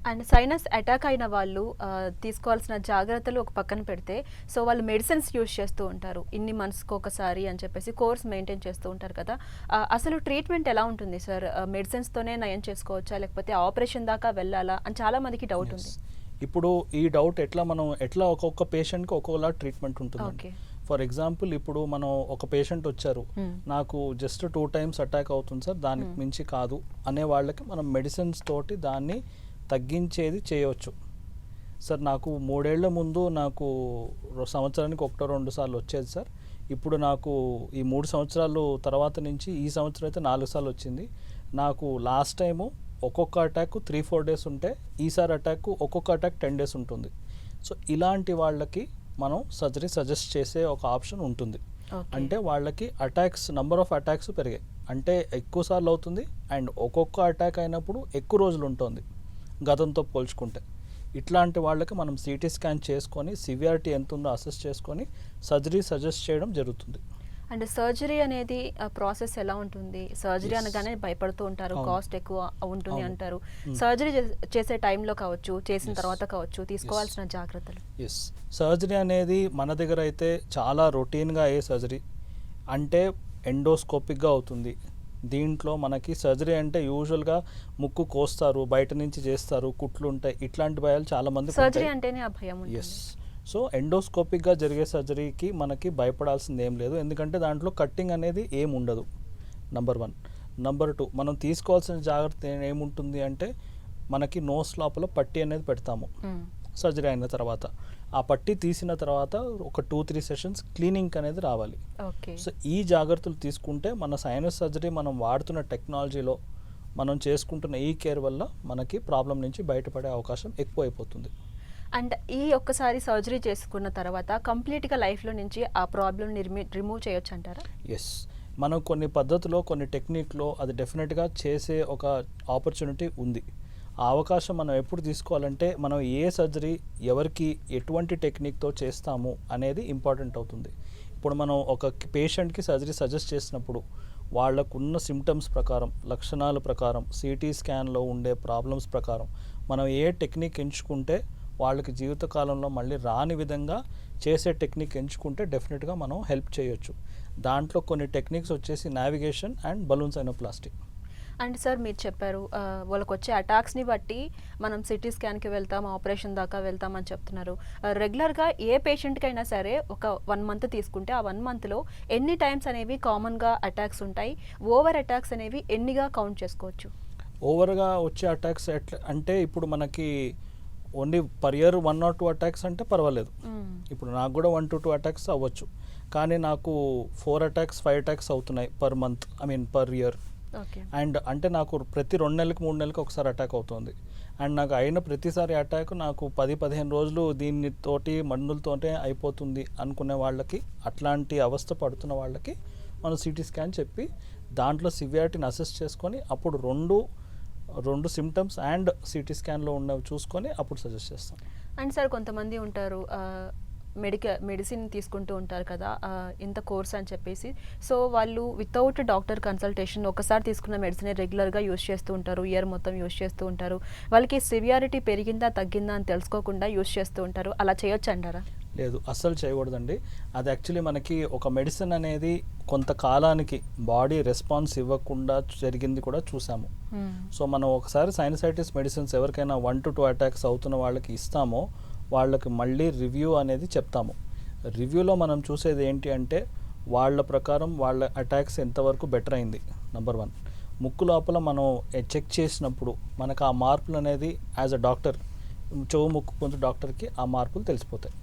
And sinus attack అయిన వాళ్ళు తీసుకోవాల్సిన జాగ్రత్తలు ఒక పక్కన పెడితే, సో వాళ్ళు మెడిసిన్స్ యూజ్ చేస్తూ ఉంటారు. ఇన్ని మంత్స్‌కి ఒకసారి అని చెప్పేసి కోర్స్ మెయింటైన్ చేస్తూ ఉంటారు కదా! అసలు ట్రీట్మెంట్ ఎలా ఉంటుంది సార్? మెడిసిన్స్‌తోనే నయం చేసుకోవచ్చా? లేకపోతే ఆపరేషన్ దాకా వెళ్ళాలా? అని చాలా మందికి డౌట్ ఉంది. ఇప్పుడు ఈ డౌట్ ఎట్లా ఒక్కొక్క పేషెంట్‌కి ఒక్కోలా ట్రీట్మెంట్ ఉంటుందండి. ఓకే. ఫర్ ఎగ్జాంపుల్ ఇప్పుడు మనం ఒక పేషెంట్ వచ్చారు, నాకు జస్ట్ 2 టైమ్స్ అటాక్ అవుతుంది సార్, దానికి మించి కాదు అనే వాళ్ళకి మనం మెడిసిన్స్ తోటి దాన్ని తగ్గించేది చేయవచ్చు. సార్ నాకు 3 ఏళ్ల ముందు నాకు సంవత్సరానికి 1-2 సార్లు వచ్చేది సార్. ఇప్పుడు నాకు ఈ 3 సంవత్సరాలు తర్వాత నుంచి ఈ సంవత్సరం అయితే 4 సార్లు వచ్చింది. నాకు లాస్ట్ టైము ఒక్కొక్క అటాక్ 3-4 డేస్ ఉంటే, ఈసారి అటాక్ ఒక్కొక్క అటాక్ 10 డేస్ ఉంటుంది. సో ఇలాంటి వాళ్ళకి మనం సర్జరీ సజెస్ట్ చేసే ఒక ఆప్షన్ ఉంటుంది. అంటే వాళ్ళకి నంబర్ ఆఫ్ అటాక్స్ పెరిగాయి, అంటే ఎక్కువ సార్లు అవుతుంది అండ్ ఒక్కొక్క అటాక్ అయినప్పుడు ఎక్కువ రోజులు ఉంటుంది గతంతో పోల్చుకుంటే. ఇట్లాంటి వాళ్ళకి మనం సిటీ స్కాన్ చేసుకొని సివియారిటీ ఎంత ఉందో అసెస్ చేసుకొని సర్జరీ సజెస్ట్ చేయడం జరుగుతుంది. అండ్ సర్జరీ అనేది ప్రాసెస్ ఎలా ఉంటుంది? సర్జరీ అనగానే భయపడుతూ ఉంటారు, కాస్ట్ ఎక్కువ ఉంటుంది అంటారు. సర్జరీ చేసే టైంలో కావచ్చు, చేసిన తర్వాత కావచ్చు, తీసుకోవాల్సిన జాగ్రత్తలు. సర్జరీ అనేది మన దగ్గర అయితే చాలా రొటీన్గా అయ్యే సర్జరీ, అంటే ఎండోస్కోపిక్గా అవుతుంది. దీంట్లో మనకి సర్జరీ అంటే యూజువల్గా ముక్కు కోస్తారు, బయట నుంచి చేస్తారు, కుట్లు ఉంటాయి, ఇట్లాంటి భయాలు చాలా మంది. సర్జరీ అంటేనే ఆ భయం ఉంటుంది. సో ఎండోస్కోపిక్గా జరిగే సర్జరీకి మనకి భయపడాల్సింది ఏం లేదు, ఎందుకంటే దాంట్లో కట్టింగ్ అనేది ఏం ఉండదు. నంబర్ 1. నంబర్ 2, మనం తీసుకోవాల్సిన జాగ్రత్త ఏముంటుంది అంటే, మనకి నోస్ లోపల పట్టీ అనేది పెడతాము సర్జరీ అయిన తర్వాత. ఆ పట్టీ తీసిన తర్వాత ఒక 2-3 సెషన్స్ క్లీనింగ్ అనేది రావాలి. సో ఈ జాగ్రత్తలు తీసుకుంటే మన సైనస్ సర్జరీ మనం వాడుతున్న టెక్నాలజీలో మనం చేసుకుంటున్న ఈ కేర్ వల్ల మనకి ప్రాబ్లం నుంచి బయటపడే అవకాశం ఎక్కువ అయిపోతుంది. అండ్ ఈ ఒక్కసారి సర్జరీ చేసుకున్న తర్వాత కంప్లీట్గా లైఫ్లో నుంచి ఆ ప్రాబ్లమ్ రిమూవ్ చేయొచ్చు అంటారా? ఎస్, మనం కొన్ని పద్ధతిలో కొన్ని టెక్నిక్లో అది డెఫినెట్గా చేసే ఒక ఆపర్చునిటీ ఉంది. ఆ అవకాశం మనం ఎప్పుడు తీసుకోవాలంటే, మనం ఏ సర్జరీ ఎవరికి ఎటువంటి టెక్నిక్తో చేస్తాము అనేది ఇంపార్టెంట్ అవుతుంది. ఇప్పుడు మనం ఒక పేషెంట్కి సర్జరీ సజెస్ట్ చేసినప్పుడు వాళ్ళకున్న సిమ్టమ్స్ ప్రకారం, లక్షణాల ప్రకారం, సిటీ స్కాన్లో ఉండే ప్రాబ్లమ్స్ ప్రకారం మనం ఏ టెక్నిక్ ఎంచుకుంటే వాళ్ళకి జీవితకాలంలో మళ్ళీ రాని విధంగా చేసే టెక్నిక్ ఎంచుకుంటే డెఫినెట్గా మనం హెల్ప్ చేయొచ్చు. దాంట్లో కొన్ని టెక్నిక్స్ వచ్చేసి navigation and balloon sinuplasty. And sir మీరు చెప్పారు వాళ్ళకి వచ్చే అటాక్స్ని బట్టి మనం సిటీ స్కాన్కి వెళ్తాం, ఆపరేషన్ దాకా వెళ్తామని చెప్తున్నారు. రెగ్యులర్గా ఏ పేషెంట్కైనా సరే ఒక 1 మంత్ తీసుకుంటే ఆ 1 మంత్లో ఎన్ని టైమ్స్ అనేవి కామన్గా అటాక్స్ ఉంటాయి, ఓవర్ అటాక్స్ అనేవి ఎన్నిగా కౌంట్ చేసుకోవచ్చు? ఓవర్గా వచ్చే అటాక్స్ ఎట్లా అంటే, ఇప్పుడు మనకి only per year 1 or 2 attacks అంటే పర్వాలేదు. ఇప్పుడు నాకు కూడా 1-2 అటాక్స్ అవ్వచ్చు, కానీ నాకు 4 అటాక్స్ 5 అటాక్స్ అవుతున్నాయి per month, per year. And అంటే నాకు ప్రతి 2 నెలలకు 3 నెలలకు ఒకసారి అటాక్ అవుతుంది. అండ్ నాకు అయిన ప్రతిసారి అటాక్ నాకు 10-15 రోజులు దీనితోటి మందులతోనే అయిపోతుంది అనుకునే వాళ్ళకి, అట్లాంటి అవస్థ పడుతున్న వాళ్ళకి మనం సిటీ స్కాన్ చెప్పి దాంట్లో సివియారిటీని అసెస్ చేసుకొని అప్పుడు రెండు సిమ్టమ్స్ అండ్ సిటీ స్కాన్లో ఉన్నవి చూసుకొని అప్పుడు సజెస్ట్ చేస్తాం. అండ్ సార్ కొంతమంది ఉంటారు మెడిసిన్ తీసుకుంటూ ఉంటారు కదా, ఇంత కోర్స్ అని చెప్పేసి, సో వాళ్ళు వితౌట్ డాక్టర్ కన్సల్టేషన్ ఒకసారి తీసుకున్న మెడిసిన్ రెగ్యులర్గా యూజ్ చేస్తూ ఉంటారు, ఇయర్ మొత్తం యూజ్ చేస్తూ ఉంటారు. వాళ్ళకి సివియారిటీ పెరిగిందా తగ్గిందా అని తెలుసుకోకుండా యూజ్ చేస్తూ ఉంటారు. అలా చేయొచ్చు అంటారా? లేదు, అస్సలు చేయకూడదండి. అది యాక్చువల్లీ మనకి ఒక మెడిసిన్ అనేది కొంతకాలానికి బాడీ రెస్పాన్స్ ఇవ్వకుండా జరిగింది కూడా చూసాము. సో మనం ఒకసారి సైనసైటిస్ మెడిసిన్స్ ఎవరికైనా 1-2 అటాక్స్ అవుతున్న వాళ్ళకి ఇస్తామో వాళ్ళకి మళ్ళీ రివ్యూ అనేది చెప్తాము. రివ్యూలో మనం చూసేది ఏంటి అంటే, వాళ్ళ ప్రకారం వాళ్ళ అటాక్స్ ఎంతవరకు బెటర్ అయింది. నంబర్ 1, ముక్కు లోపల మనం చెక్ చేసినప్పుడు మనకు ఆ మార్పులు అనేది యాజ్ అ డాక్టర్, చెవు ముక్కు గొంతు డాక్టర్కి ఆ మార్పులు తెలిసిపోతాయి.